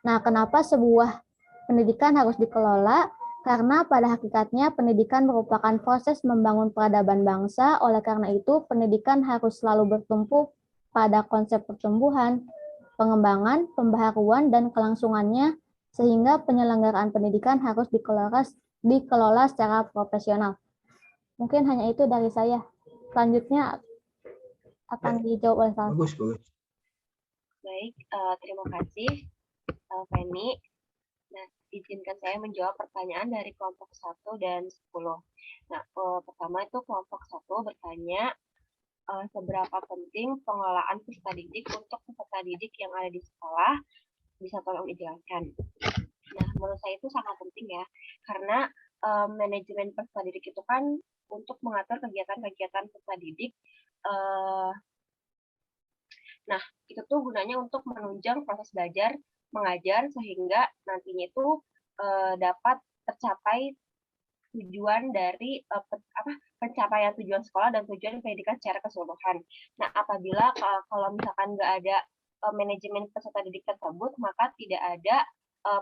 Nah, kenapa sebuah pendidikan harus dikelola? Karena pada hakikatnya pendidikan merupakan proses membangun peradaban bangsa, oleh karena itu pendidikan harus selalu bertumpu pada konsep pertumbuhan, pengembangan, pembaharuan, dan kelangsungannya, sehingga penyelenggaraan pendidikan harus dikelola secara profesional. Mungkin hanya itu dari saya. Selanjutnya akan dijawab oleh Salsa. Bagus. Baik, terima kasih Feni. Nah, izinkan saya menjawab pertanyaan dari kelompok 1 dan 10. Nah, pertama itu kelompok 1 bertanya, seberapa penting pengelolaan peserta didik untuk peserta didik yang ada di sekolah, bisa tolong dijelaskan. Nah, menurut saya itu sangat penting ya, karena manajemen peserta didik itu kan untuk mengatur kegiatan-kegiatan peserta didik. Nah, itu tuh gunanya untuk menunjang proses belajar mengajar sehingga nantinya itu dapat tercapai tujuan dari pencapaian tujuan sekolah dan tujuan pendidikan secara keseluruhan. Nah, apabila kalau misalkan nggak ada manajemen peserta didik tersebut, maka tidak ada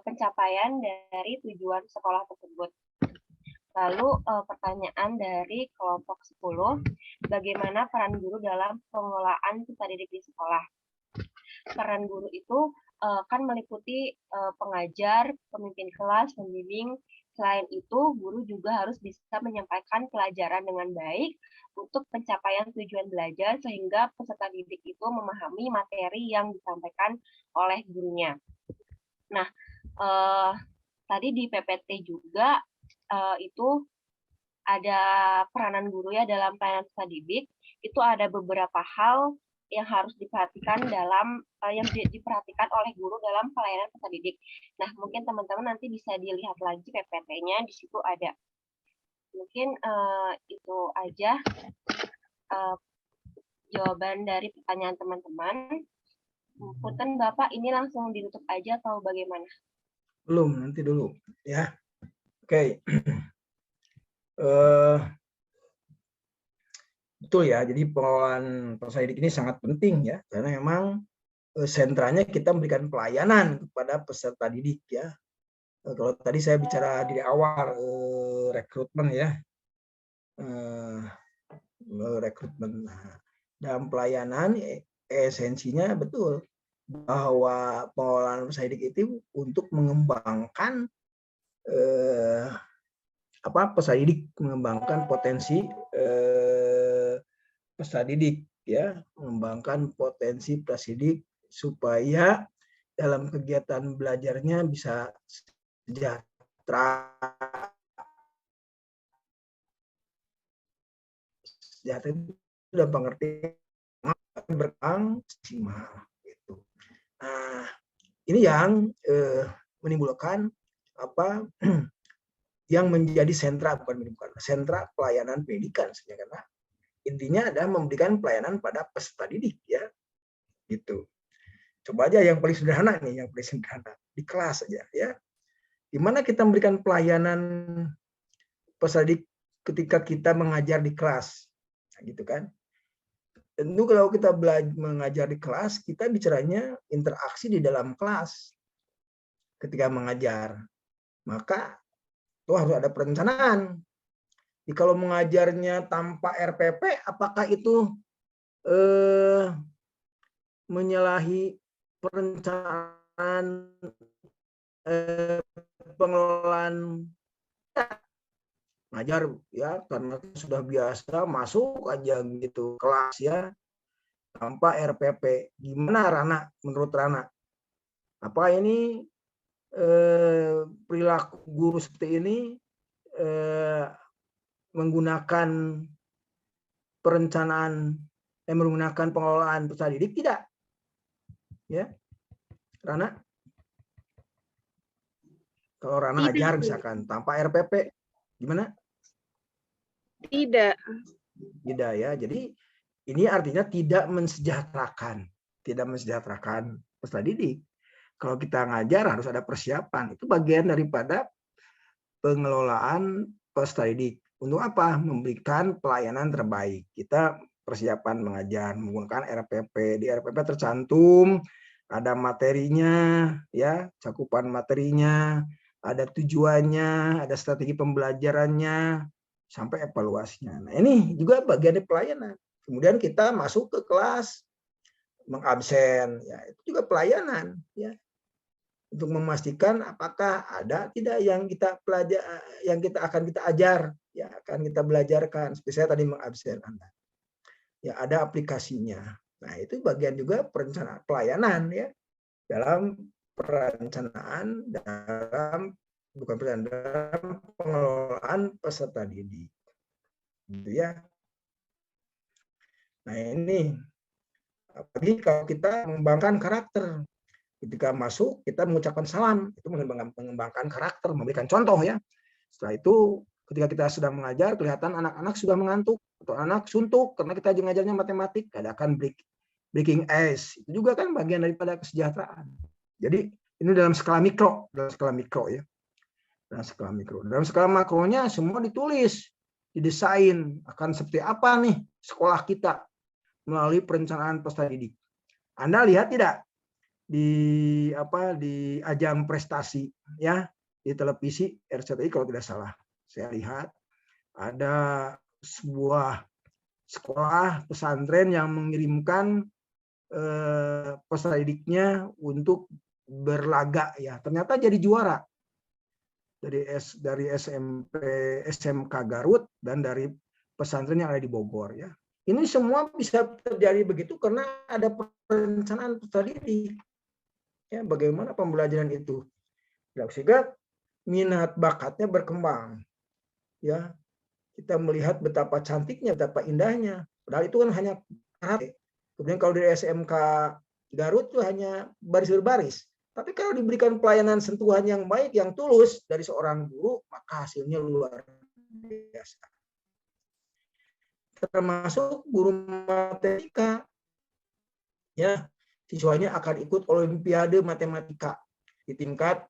pencapaian dari tujuan sekolah tersebut. Lalu pertanyaan dari kelompok 10, bagaimana peran guru dalam pengelolaan peserta didik di sekolah? Peran guru itu kan meliputi pengajar, pemimpin kelas, pembimbing. Selain itu, guru juga harus bisa menyampaikan pelajaran dengan baik untuk pencapaian tujuan belajar sehingga peserta didik itu memahami materi yang disampaikan oleh gurunya. Nah, tadi di PPT juga itu ada peranan guru ya dalam pelayanan peserta didik. Itu ada beberapa hal yang harus diperhatikan diperhatikan oleh guru dalam pelayanan peserta didik. Nah, mungkin teman-teman nanti bisa dilihat lagi PPT-nya, di situ ada. Mungkin itu aja jawaban dari pertanyaan teman-teman. Punten Bapak, ini langsung ditutup aja atau bagaimana? Belum, nanti dulu ya. Oke. Betul ya, jadi pengelolaan peserta didik ini sangat penting ya, karena memang sentranya kita memberikan pelayanan kepada peserta didik ya. Kalau tadi saya bicara di awal rekrutmen ya, rekrutmen. Dalam pelayanan esensinya betul bahwa pengelolaan peserta didik itu untuk mengembangkan peserta didik, mengembangkan potensi peserta didik ya, mengembangkan potensi peserta didik supaya dalam kegiatan belajarnya bisa sejahtera. Sejahtera itu sudah pengertian berkembang maksimal gitu. Nah, ini yang menimbulkan yang menjadi sentra, bukan menimbulkan sentra pelayanan pendidikan sebenarnya, karena intinya adalah memberikan pelayanan pada peserta didik ya, gitu. Coba aja yang paling sederhana nih, yang paling sederhana di kelas aja ya. Gimana kita memberikan pelayanan peserta didik ketika kita mengajar di kelas, nah, gitu kan? Tentu kalau kita mengajar di kelas, kita bicaranya interaksi di dalam kelas ketika mengajar, maka itu harus ada perencanaan. Jadi kalau mengajarnya tanpa RPP, apakah itu menyalahi perencanaan pengelolaan ngajar ya, karena sudah biasa masuk aja gitu kelas ya tanpa RPP. Gimana Rana, menurut Rana? Apa ini perilaku guru seperti ini menggunakan perencanaan, menggunakan pengelolaan peserta didik tidak? Ya, Rana? Kalau Rana ajar misalkan tanpa RPP, gimana? Tidak. Tidak ya. Jadi ini artinya tidak mensejahterakan peserta didik. Kalau kita ngajar harus ada persiapan. Itu bagian daripada pengelolaan peserta didik. Untuk apa? Memberikan pelayanan terbaik. Kita persiapan mengajar menggunakan RPP. Di RPP tercantum ada materinya, ya, cakupan materinya, ada tujuannya, ada strategi pembelajarannya, sampai evaluasinya. Nah, ini juga bagian dari pelayanan. Kemudian kita masuk ke kelas, mengabsen, ya, itu juga pelayanan, ya, untuk memastikan apakah ada tidak yang kita akan kita ajar, ya, akan kita belajarkan. Seperti saya tadi mengabsen Anda, ya, ada aplikasinya. Nah, itu bagian juga perencanaan pelayanan ya, dalam perencanaan dalam pengelolaan peserta didik, gitu ya. Nah, ini apalagi kalau kita mengembangkan karakter. Ketika masuk, kita mengucapkan salam, itu mengembangkan karakter, memberikan contoh ya. Setelah itu, ketika kita sedang mengajar, kelihatan anak-anak sudah mengantuk, atau anak suntuk, karena kita mengajarnya matematik, adakan breaking ice. Itu juga kan bagian daripada kesejahteraan. Jadi, ini dalam skala mikro ya. Dalam skala mikro. Dalam skala makronya, semua ditulis, didesain, akan seperti apa nih sekolah kita melalui perencanaan peserta didik. Anda lihat tidak? Di ajang prestasi ya, di televisi RCTI kalau tidak salah, saya lihat ada sebuah sekolah pesantren yang mengirimkan peserta didiknya untuk berlaga ya, ternyata jadi juara dari SMK Garut dan dari pesantren yang ada di Bogor ya. Ini semua bisa terjadi begitu karena ada perencanaan peserta didik. Ya, bagaimana pembelajaran itu, ya, sehingga minat bakatnya berkembang. Ya, kita melihat betapa cantiknya, betapa indahnya. Padahal itu kan hanya karate. Kemudian kalau dari SMK Garut itu hanya baris berbaris. Tapi kalau diberikan pelayanan sentuhan yang baik, yang tulus dari seorang guru, maka hasilnya luar biasa. Termasuk guru matematika, ya, siswanya akan ikut olimpiade matematika di tingkat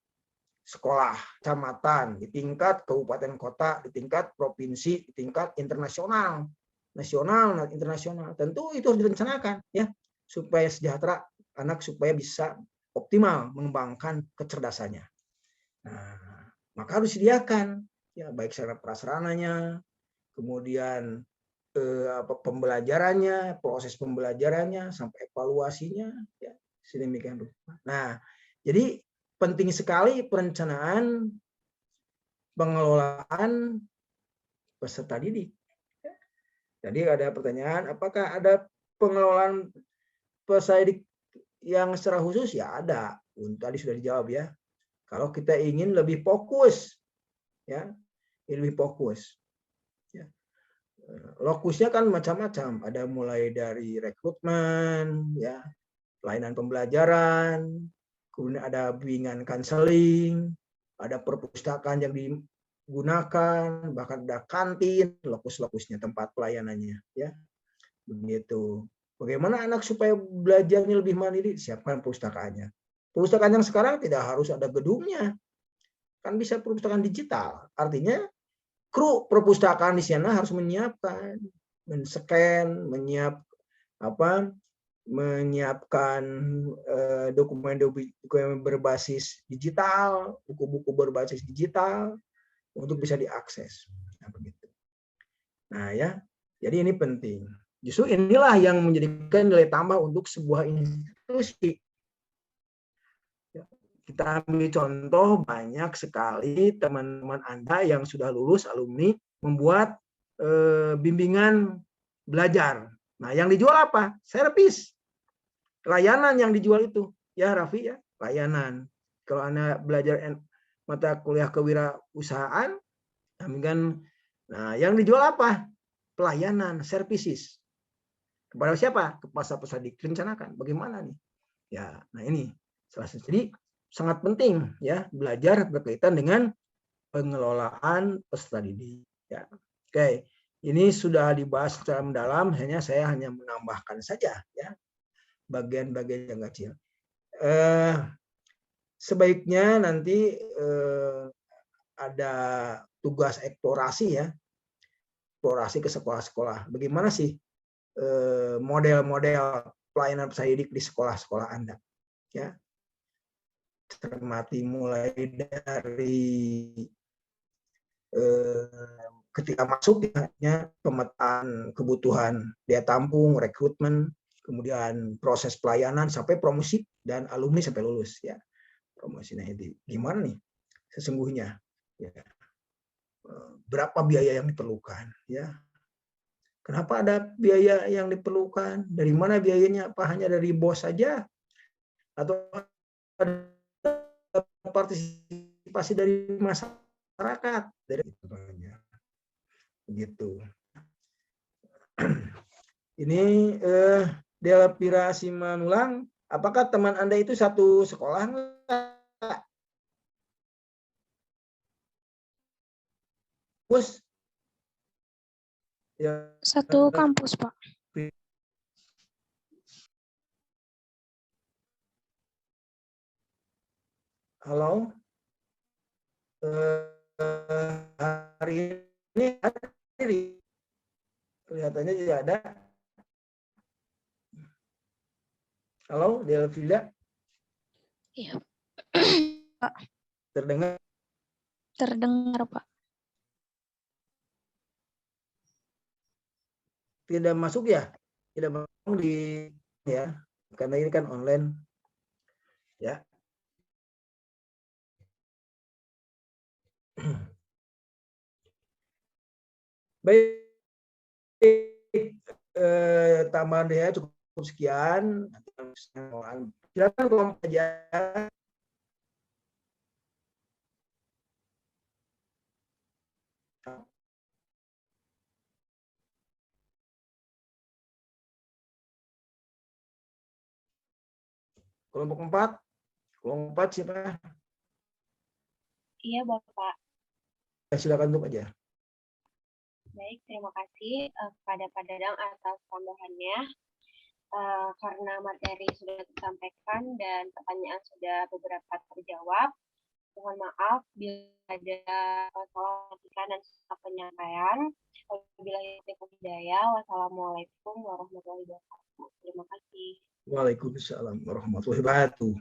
sekolah, kecamatan, di tingkat kabupaten kota, di tingkat provinsi, di tingkat internasional, nasional, dan internasional. Tentu itu harus direncanakan, ya, supaya sejahtera anak, supaya bisa optimal mengembangkan kecerdasannya. Nah, maka harus disediakan, ya, baik sarana prasarananya, kemudian pembelajarannya, proses pembelajarannya, sampai evaluasinya, ya, sedemikian rupa. Nah, jadi penting sekali perencanaan pengelolaan peserta didik. Jadi ada pertanyaan, apakah ada pengelolaan peserta didik yang secara khusus? Ya ada. Tadi sudah dijawab, ya. Kalau kita ingin lebih fokus, ya, lebih fokus. Lokusnya kan macam-macam, ada mulai dari rekrutmen, ya, pelayanan pembelajaran, kemudian ada bimbingan konseling, ada perpustakaan yang digunakan, bahkan ada kantin, lokus-lokusnya, tempat pelayanannya, ya, begitu. Bagaimana anak supaya belajarnya lebih mandiri? Siapkan perpustakaannya. Perpustakaan yang sekarang tidak harus ada gedungnya, kan bisa perpustakaan digital, artinya kru perpustakaan di sana harus menyiapkan, menyiapkan dokumen berbasis digital, buku-buku berbasis digital untuk bisa diakses. Nah, begitu. Nah, ya, jadi ini penting. Justru inilah yang menjadikan nilai tambah untuk sebuah institusi. Kita ambil contoh, banyak sekali teman-teman Anda yang sudah lulus alumni membuat bimbingan belajar. Nah, yang dijual apa? Servis. Layanan yang dijual itu. Ya, Raffi, ya, layanan. Kalau Anda belajar mata kuliah kewirausahaan, nah, yang dijual apa? Pelayanan, services. Kepada siapa? Kepada peserta didik. Rencanakan bagaimana nih? Ya, nah ini salah satu. Jadi sangat penting, ya, belajar berkaitan dengan pengelolaan peserta didik. Ya. Oke, ini sudah dibahas secara mendalam, hanya saya hanya menambahkan saja, ya, bagian-bagian yang kecil. Sebaiknya nanti ada tugas eksplorasi, ya, eksplorasi ke sekolah-sekolah. Bagaimana sih model-model pelayanan peserta didik di sekolah-sekolah Anda, ya. Cermati mulai dari ketika masuk, ya, pemetaan kebutuhan daya tampung, rekrutmen, kemudian proses pelayanan sampai promosi dan alumni sampai lulus, ya. Promosinya itu gimana nih sesungguhnya, ya. Berapa biaya yang diperlukan, ya. Kenapa ada biaya yang diperlukan? Dari mana biayanya? Apa hanya dari bos saja? Atau ada partisipasi dari masyarakat, dari begitu. Ini Delapira Simanulang, apakah teman Anda itu satu sekolah enggak? Bos? Ya, satu kampus, Pak. Halo, hari ini hadir, kelihatannya tidak ada. Halo, Delvila. Iya, Pak. Terdengar? Terdengar, Pak. Tidak masuk, ya? Tidak masuk di, ya, karena ini kan online, ya. Baik, tambahan dia cukup sekian. Silakan kelompok aja. Kelompok 4. Kelompok 4 siapa? Iya, Bapak. Silakan untuk aja. Baik, terima kasih kepada Pak Dadang atas tambahannya. Karena materi sudah disampaikan dan pertanyaan sudah beberapa terjawab, mohon maaf bila ada salah ketika dan salah penyampaian. Wabillahi taufiq hidayah. Wassalamualaikum warahmatullahi wabarakatuh. Terima kasih. Waalaikumsalam warahmatullahi wabarakatuh.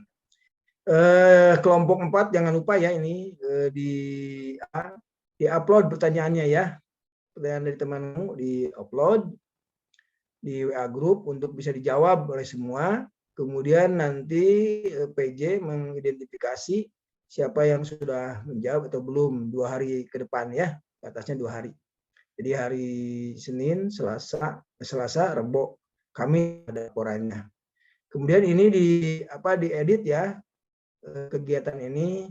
Kelompok 4 jangan lupa ya ini di upload pertanyaannya ya. Pertanyaan dari temanmu di upload di WA group untuk bisa dijawab oleh semua. Kemudian nanti PJ mengidentifikasi siapa yang sudah menjawab atau belum 2 hari ke depan ya. Batasnya 2 hari. Jadi hari Senin, Selasa, Rabu, Kamis ada laporannya. Kemudian ini diedit ya kegiatan ini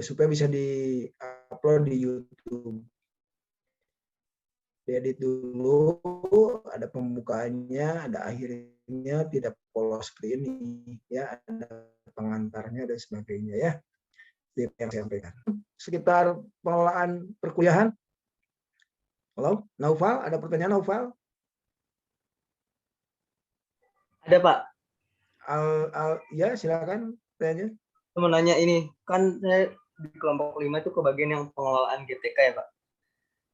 supaya bisa di-upload di YouTube. Diedit dulu, ada pembukaannya, ada akhirnya, tidak polos seperti ini ya, ada pengantarnya dan sebagainya ya. Itu yang saya sampaikan. Sekitar pengelolaan perkuliahan. Halo, Naufal, ada pertanyaan Naufal? Ada Pak. Ya silakan tanya. Saya mau nanya ini, kan saya di kelompok 5 itu kebagian yang pengelolaan GTK ya Pak?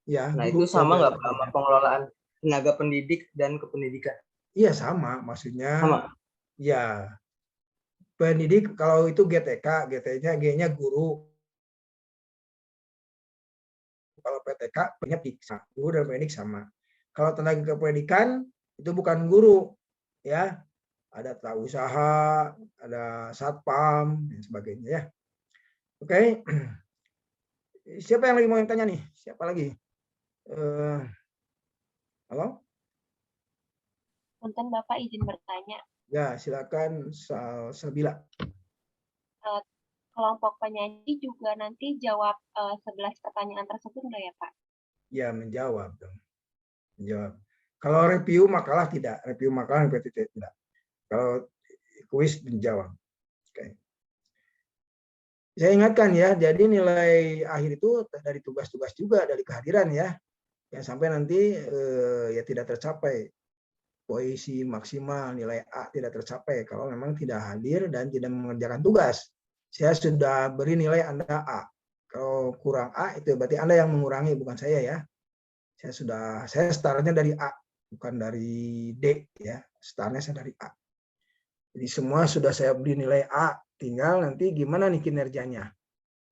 Ya. Nah itu sama nggak Pak sama pengelolaan tenaga pendidik dan kependidikan? Iya sama, maksudnya. Sama. Ya, pendidik kalau itu GTK, G-nya guru. Kalau PTK, pendidik sama, guru dan pendidik sama. Kalau tenaga kependidikan itu bukan guru, ya. Ada tata usaha, ada satpam dan sebagainya ya. Oke. Siapa yang lagi mau tanya nih? Siapa lagi? Halo? Punten Bapak izin bertanya. Ya, silakan Sabila. Kelompok penyanyi juga nanti jawab 11 pertanyaan tersebut enggak ya Pak? Ya, menjawab dong. Menjawab. Kalau review makalah tidak, review makalah tidak. Kalau kuis menjawab. Oke. Saya ingatkan ya, jadi nilai akhir itu dari tugas-tugas juga, dari kehadiran ya. Yang sampai nanti ya tidak tercapai. Puisi maksimal nilai A tidak tercapai kalau memang tidak hadir dan tidak mengerjakan tugas. Saya sudah beri nilai Anda A. Kalau kurang A itu berarti Anda yang mengurangi, bukan saya ya. Saya startnya dari A, bukan dari D ya. Startnya saya dari A. Jadi semua sudah saya beri nilai A, tinggal nanti gimana nih kinerjanya.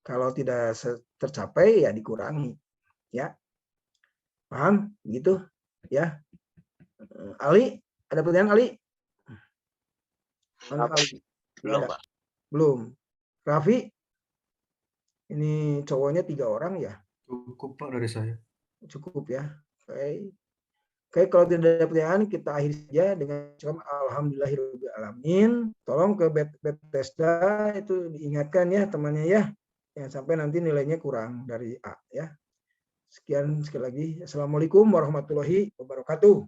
Kalau tidak tercapai ya dikurangi. Ya. Paham? Gitu ya. Ali, ada pertanyaan Ali? Belum, Pak. Belum. Raffi? Ini cowoknya 3 orang ya? Cukup Pak dari saya. Cukup ya. Oke, kalau tidak ada pertanyaan kita akhiri saja dengan ucapan alhamdulillahirabbil alamin. Tolong ke Bethesda itu diingatkan ya temannya ya. Jangan sampai nanti nilainya kurang dari A ya. Sekian sekali lagi. Assalamualaikum warahmatullahi wabarakatuh.